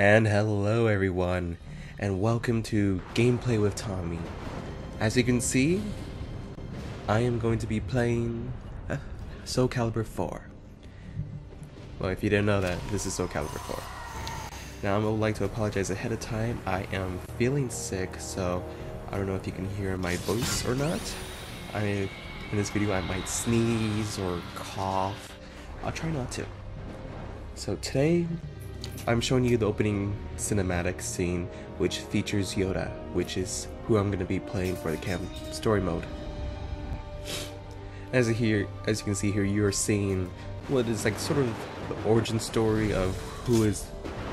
And hello everyone, and welcome to Gameplay with Tommy. As you can see, I am going to be playing Soul Calibur 4. Well, if you didn't know that, this is Soul Calibur 4. Now, I would like to apologize ahead of time. I am feeling sick, so I don't know if you can hear my voice or not. In this video I might sneeze or cough. I'll try not to. So today, I'm showing you the opening cinematic scene, which features Yoda, which is who I'm going to be playing for the story mode. As you can see here, you are seeing what is like sort of the origin story of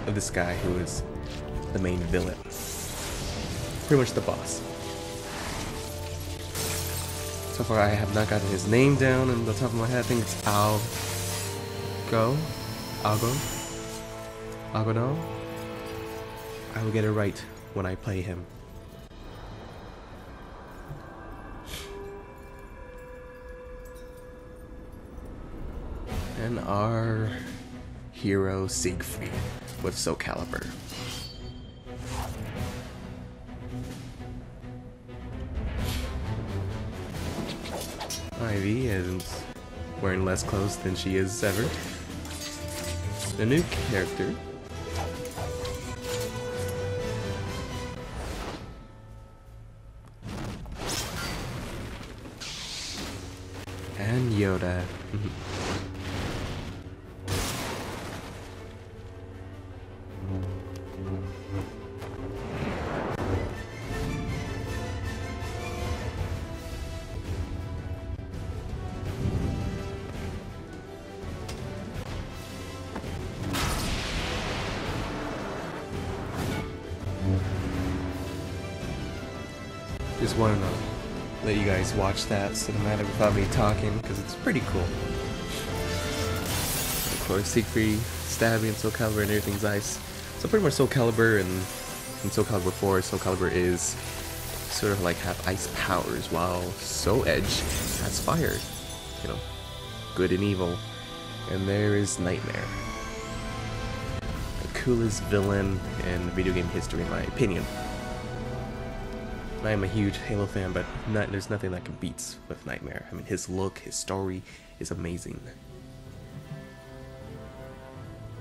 this guy who is the main villain, pretty much the boss. So far, I have not gotten his name down on the top of my head. I think it's Algono. I will get it right when I play him. And our hero Siegfried with Soul Calibur. Ivy is wearing less clothes than she is ever. The new character. And Yoda. Just wanted to let you guys watch that cinematic without me talking, because it's pretty cool. Of course, Siegfried stabbing and Soul Calibur and everything's ice. So pretty much Soul Calibur and in Soul Calibur 4, Soul Calibur is sort of like have ice powers, while Soul Edge has fire. You know, good and evil. And there is Nightmare, the coolest villain in video game history, in my opinion. I am a huge Halo fan, but there's nothing that can beat with Nightmare. I mean, his look, his story is amazing.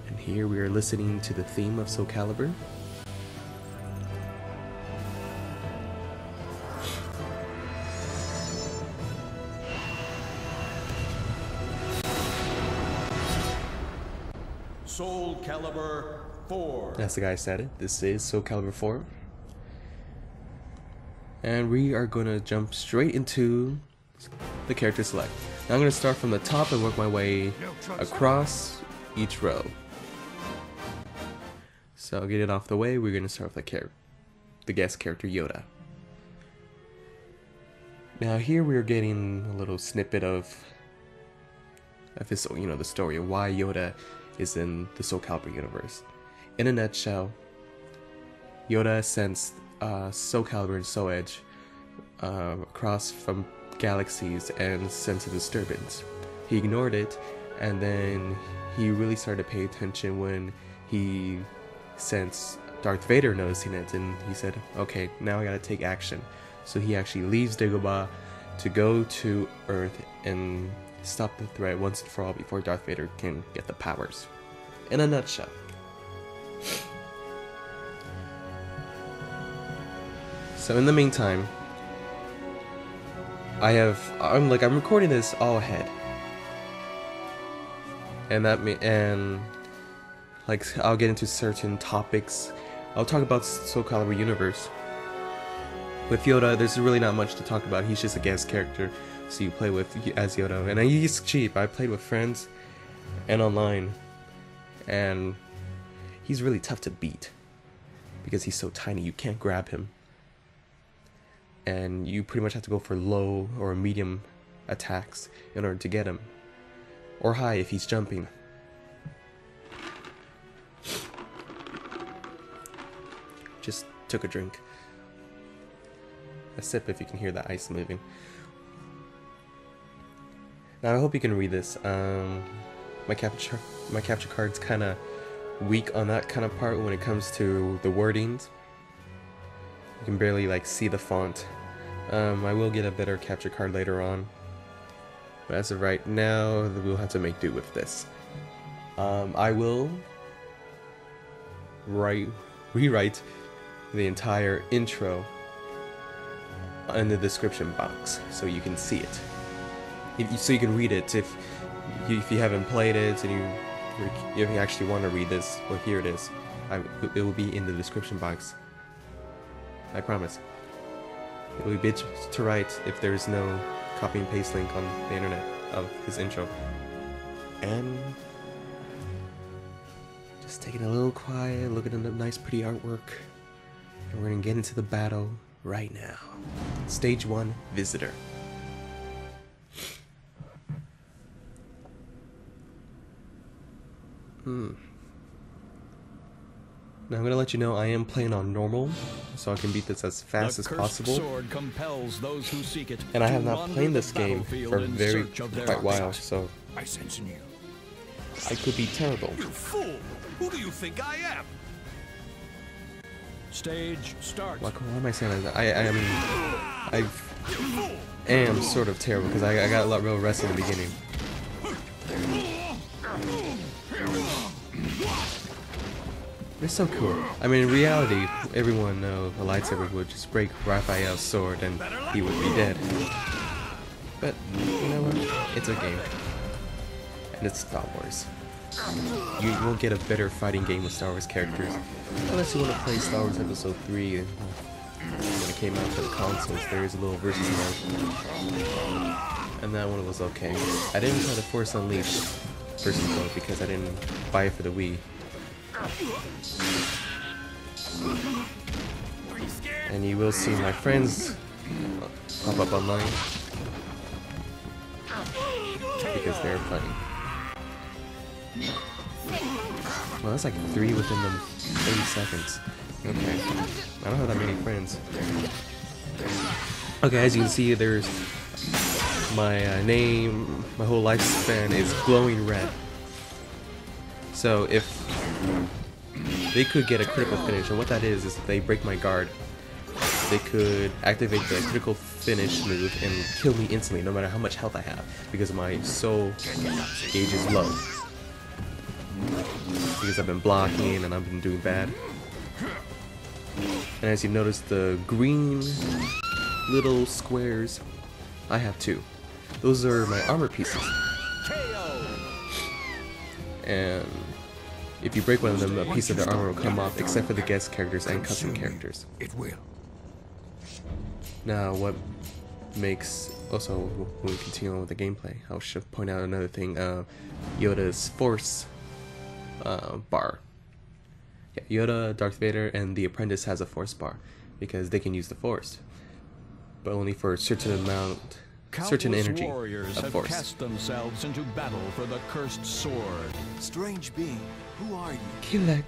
And here we are listening to the theme of Soul Calibur. Soul Calibur 4. That's the guy said it. This is Soul Calibur 4. And we are going to jump straight into the character select. Now I'm going to start from the top and work my way across each row. So I'll get it off the way. We're going to start with the guest character Yoda. Now here we're getting a little snippet of his, the story of why Yoda is in the Soul Calibur universe. In a nutshell, Yoda sends Soul Calibur and Soul Edge across from galaxies and sent a disturbance. He ignored it, and then he really started to pay attention when he sensed Darth Vader noticing it, and he said, okay, now I gotta take action. So he actually leaves Dagobah to go to Earth and stop the threat once and for all before Darth Vader can get the powers. In a nutshell. So in the meantime, I'm recording this all ahead, and I'll get into certain topics. I'll talk about Soul Calibur universe. With Yoda, there's really not much to talk about. He's just a guest character, so you play with as Yoda, and he's cheap. I played with friends and online, and he's really tough to beat because he's so tiny. You can't grab him. And you pretty much have to go for low or medium attacks in order to get him. Or high if he's jumping. Just took a drink. A sip if you can hear the ice moving. Now I hope you can read this. My capture card's kind of weak on that kind of part when it comes to the wordings. You can barely like see the font. I will get a better capture card later on, but as of right now, we'll have to make do with this. I will rewrite the entire intro in the description box so you can see it. So you can read it if you haven't played it and if you actually want to read this, well, here it is. It will be in the description box. I promise. It will be bitch to write if there is no copy and paste link on the internet of his intro. And just taking a little quiet, looking at the nice pretty artwork. And we're gonna get into the battle right now. Stage 1, Visitor. Now I'm gonna let you know I am playing on normal, so I can beat this as fast as possible. Sword compels those who seek it, and I have not played this game for a very quite while, so I sense in you. I could be terrible. You fool! Who do you think I am? Stage start. Like, why am I saying that? I mean, I am sort of terrible because I got a lot real rest in the beginning. They're so cool. I mean, in reality, everyone knows a lightsaber would just break Raphael's sword and he would be dead. But, you know what? It's a game. And it's Star Wars. You won't get a better fighting game with Star Wars characters. Unless you want to play Star Wars Episode 3 when it came out for the consoles, there is a little versus mode. And that one was okay. I didn't try to Force Unleashed versus mode because I didn't buy it for the Wii. And you will see my friends pop up online because they're playing. Well, that's like 3 within the 30 seconds. Okay, I don't have that many friends. Okay, as you can see, there's my name, my whole lifespan is glowing red. So if they could get a critical finish, and what that is if they break my guard, they could activate the critical finish move and kill me instantly, no matter how much health I have, because my soul gauge is low. Because I've been blocking and I've been doing bad. And as you notice, the green little squares, I have 2. Those are my armor pieces. And if you break one of them, a piece of their armor will come off, except for the guest characters and custom characters. It will. Now, what makes... Also, when we continue on with the gameplay, I should point out another thing. Yoda's Force bar. Yeah, Yoda, Darth Vader, and the Apprentice has a Force bar, because they can use the Force. But only for a certain amount... certain energy of Force. Cast themselves into battle for the cursed sword. Strange being, who are you? Kilek.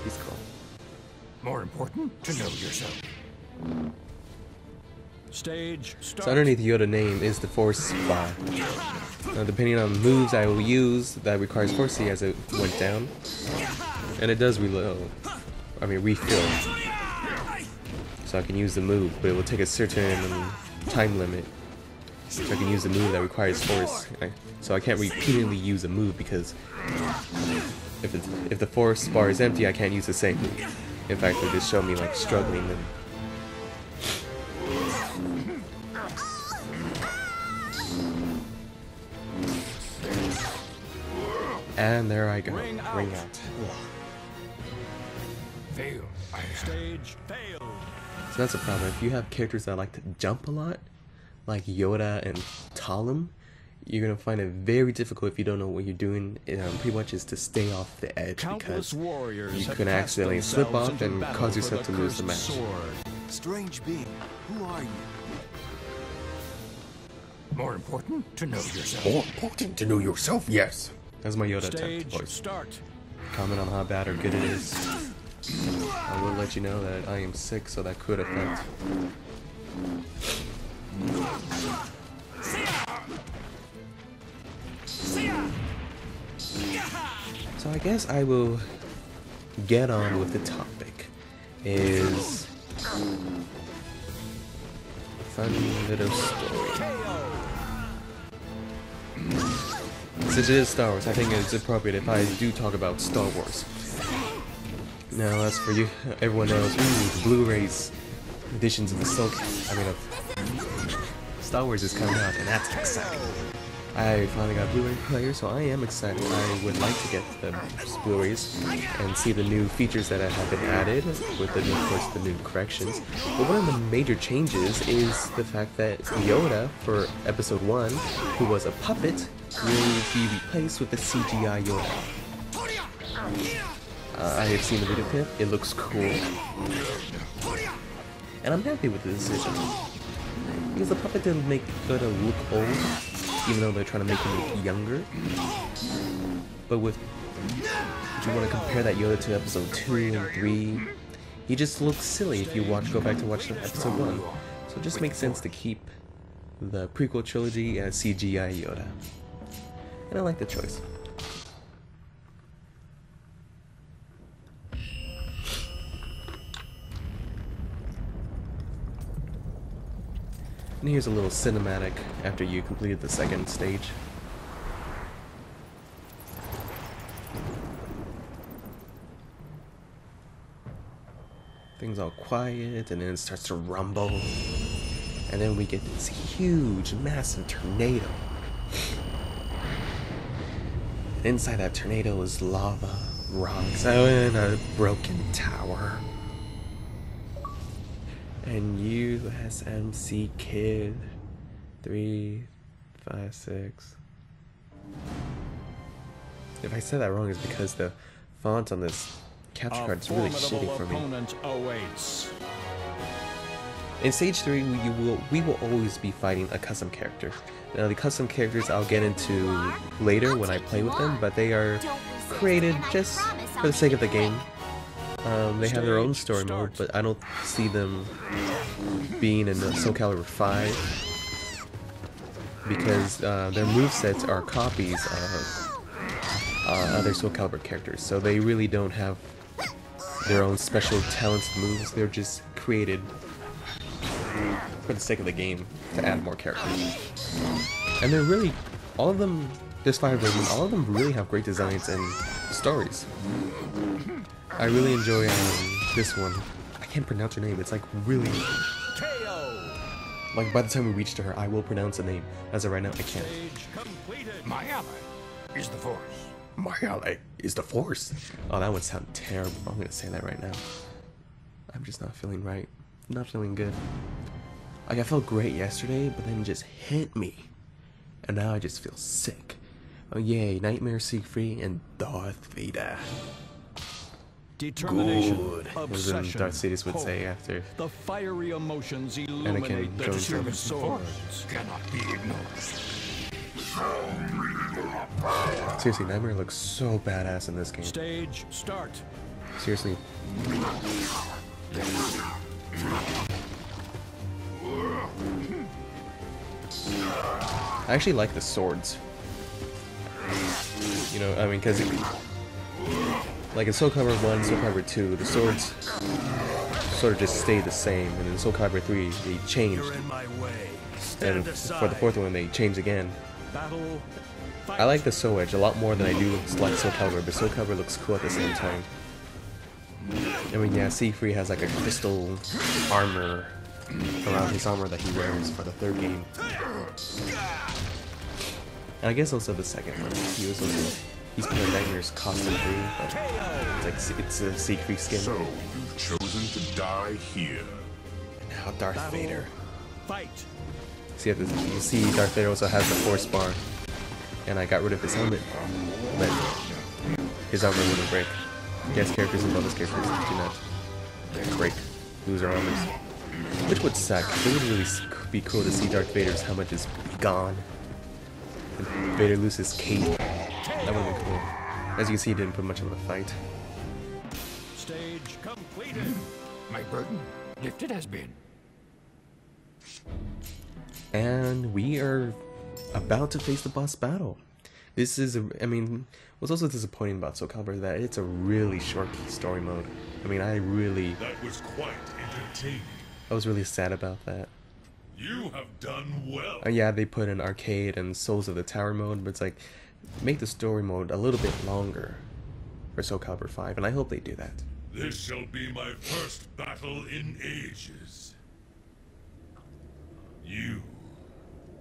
He's called. More important, to know yourself. Stage start. So underneath the Yoda name is the Force bar. Now, depending on moves I will use that requires Force C as it went down, and it does reload. I mean refill. So I can use the move, but it will take a certain time limit. So I can use the move that requires Force. So I can't repeatedly use a move because if the Force bar is empty, I can't use the same move. In fact, it just showed me like struggling and. And there I go. Ring out. Fail. Stage failed. So that's a problem. If you have characters that like to jump a lot, like Yoda and Talim, you're gonna find it very difficult if you don't know what you're doing. Pretty much is to stay off the edge because you can accidentally slip off and cause yourself to lose the match. Strange being, who are you? More important, to know yourself. More important to know yourself, yes. That's my Yoda attempt voice. Start. Comment on how bad or good it is. I will let you know that I am sick, so that could affect. So I guess I will get on with the topic. Is fun little story. Since it is Star Wars, I think it's appropriate if I do talk about Star Wars. Now, as for you, everyone knows, Blu-rays editions of the Star Wars is coming out, and that's exciting. I finally got a Blu-ray player, so I am excited. I would like to get the Blu-rays and see the new features that have been added with the new, of course, the new corrections. But one of the major changes is the fact that Yoda, for Episode 1, who was a puppet, will be replaced with a CGI Yoda. I have seen the video clip. It looks cool. And I'm happy with the decision. Because the puppet didn't make Yoda look old, even though they're trying to make him look younger. But if you want to compare that Yoda to Episode 2 and 3, he just looks silly if you go back to watch Episode 1. So it just makes sense to keep the prequel trilogy as CGI Yoda. And I like the choice. And here's a little cinematic after you completed the second stage. Things all quiet, and then it starts to rumble. And then we get this huge, massive tornado. And inside that tornado is lava, rocks, and a broken tower. And USMC Kid 356. If I said that wrong, it's because the font on this capture card is really shitty for me. In Stage 3, we will always be fighting a custom character. Now, the custom characters I'll get into later when I play with them, but they are created just for the sake of the game. They have their own story mode, but I don't see them being in Soul Calibur 5 because their movesets are copies of other Soul Calibur characters, so they really don't have their own special talents and moves. They're just created for the sake of the game to add more characters. And they're really, all of them, there's 5 of them, and all of them really have great designs and stories. I really enjoy this one. I can't pronounce her name. It's like really... Like by the time we reach to her, I will pronounce the name. As of right now, I can't. My ally is the Force. My ally is the Force. Oh, that would sound terrible. I'm gonna say that right now. I'm just not feeling right. Not feeling good. Like I felt great yesterday, but then it just hit me. And now I just feel sick. Oh yay, Nightmare Siegfried and Darth Vader. Determination, Good, as Darth Sidious would say after the fiery emotions Anakin illuminate the joins two him. swords. Cannot be ignored. Seriously, Nightmare looks so badass in this game. Stage start. Seriously. I actually like the swords. You know, I mean, because like in Soul Calibur 1, Soul Calibur 2, the swords sort of just stay the same, and in Soul Calibur 3, they changed. And for the 4th one, they changed again. I like the Soul Edge a lot more than I do like Soul Calibur, but Soul Calibur looks cool at the same time. I mean, yeah, Siegfried has like a crystal armor around his armor that he wears for the 3rd game. And I guess also the 2nd one. He's put a Nightmare's costume too, but it's a Siegfried skin. So, you've chosen to die here. And now Darth Vader. Fight. See, you see Darth Vader also has the Force bar. And I got rid of his helmet, but his armor wouldn't break. Guest characters and bonus characters do not break, lose their armors. Which would suck. It would really be cool to see Darth Vader's helmet just be gone. And Vader loses his cape. That would have been cool. As you can see, he didn't put much of a fight. Stage completed. My burden lifted has been. And we are about to face the boss battle. This is, I mean, what's also disappointing about Soul Calibur is that it's a really short story mode. I mean, That was quite entertaining. I was really sad about that. You have done well. Yeah, they put in arcade and Souls of the Tower mode, but it's like, make the story mode a little bit longer for Soul Calibur 5, and I hope they do that. This shall be my first battle in ages. You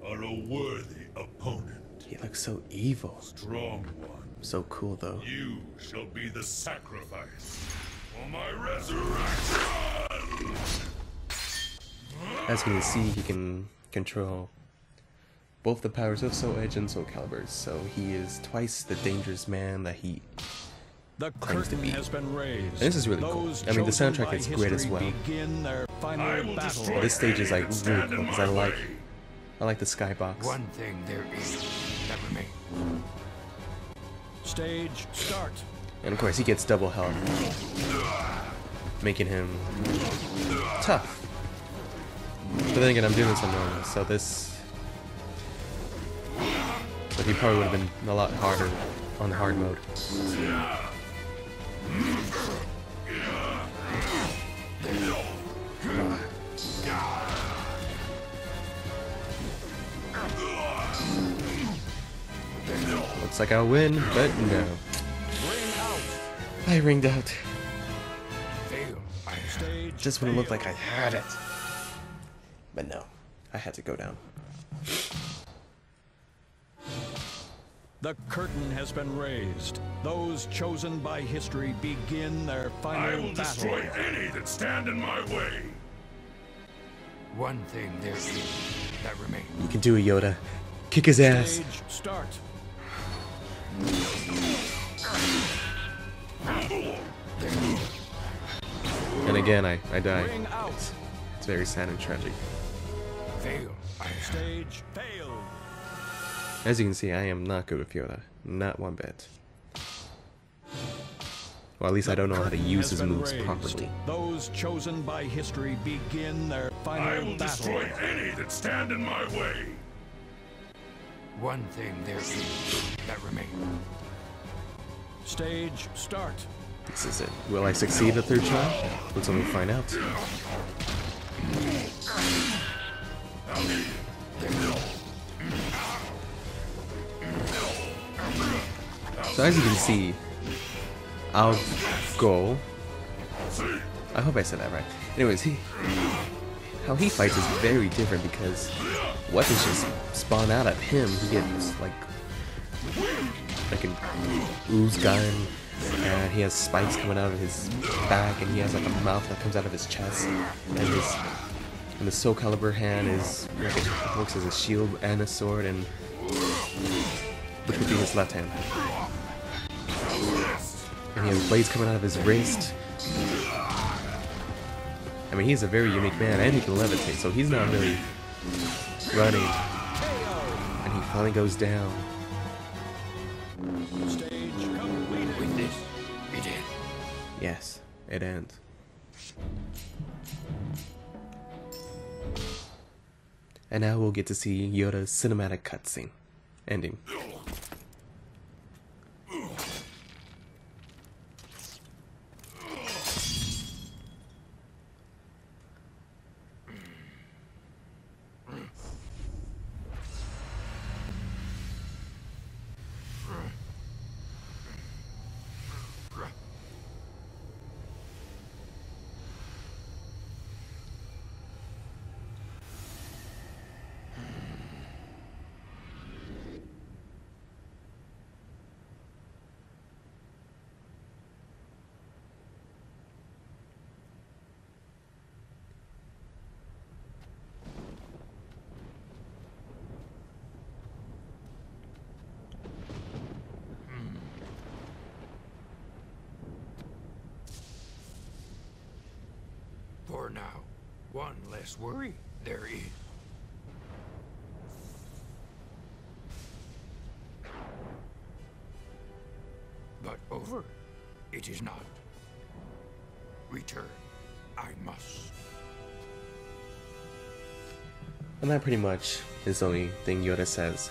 are a worthy opponent. He looks so evil. Strong one. So cool, though. You shall be the sacrifice for my resurrection! As you can see, he can control both the powers of Soul Edge and Soul Calibur, so he is twice the dangerous man that he The claims to curtain be. has been raised. And this is really cool. Those I mean, the chosen soundtrack by is great as history well. begin their final I will battle. destroy This stage is like any that really stand cool in because my I like the skybox. One thing there is that remains. Stage start. And of course, he gets double health, making him tough. But then again, I'm doing this on normal, so this. But he probably would have been a lot harder on hard mode. Looks like I'll win, but no. Ring out. I ringed out. Fail. I Stage Just when it looked fail. like I had it. But no, I had to go down. The curtain has been raised. Those chosen by history begin their I final will battle. destroy any that stand in my way. One thing there is that remains. You can do it, Yoda. Kick his ass. Stage start. And again, I die. Ring out. It's very sad and tragic. Fail. I Stage failed. As you can see, I am not good with Yoda. Not one bit. Well, at least I don't know how to Curtain use has his been moves raised. properly. Those chosen by history begin their final I will battle. destroy any that stand in my way. One thing there is that remains. Stage start. This is it. Will I succeed the third try? Let's only find out. So as you can see, our goal. I hope I said that right. Anyways, how he fights is very different because weapons just spawn out at him. He gets like an ooze gun, and he has spikes coming out of his back, and he has like a mouth that comes out of his chest, and the Soul Calibur hand is like it works as a shield and a sword, and which would be his left hand. And he has blades coming out of his wrist. I mean, he's a very unique man, and he can levitate, so he's not really running. And he finally goes down. Stage completed. With this, it ends. Yes, it ends. And now we'll get to see Yoda's cinematic cutscene ending. For now, one less worry there is. But over, it is not. Return, I must. And that pretty much is the only thing Yoda says.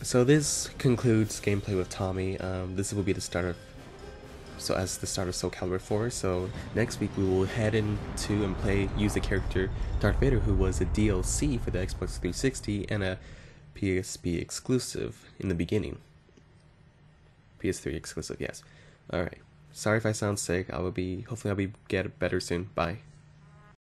So this concludes gameplay with Tommy. This will be the start of Soul Calibur 4. So next week we will head into and use the character Darth Vader, who was a DLC for the Xbox 360 and a PSP exclusive in the beginning. PS3 exclusive, yes. Alright. Sorry if I sound sick. Hopefully I'll get better soon. Bye.